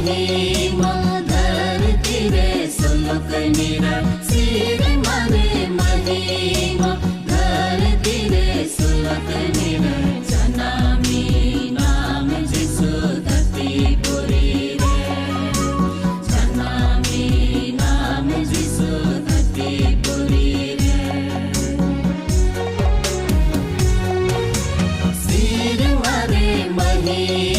महिमा धरती रे सुलुक निरल सीरे मरे महिमा धरती रे सुलुक निरल जनामी नाम जिसु धरती पुरी रे जनामी नाम जिसु धरती पुरी रे सीरे मरे महिमा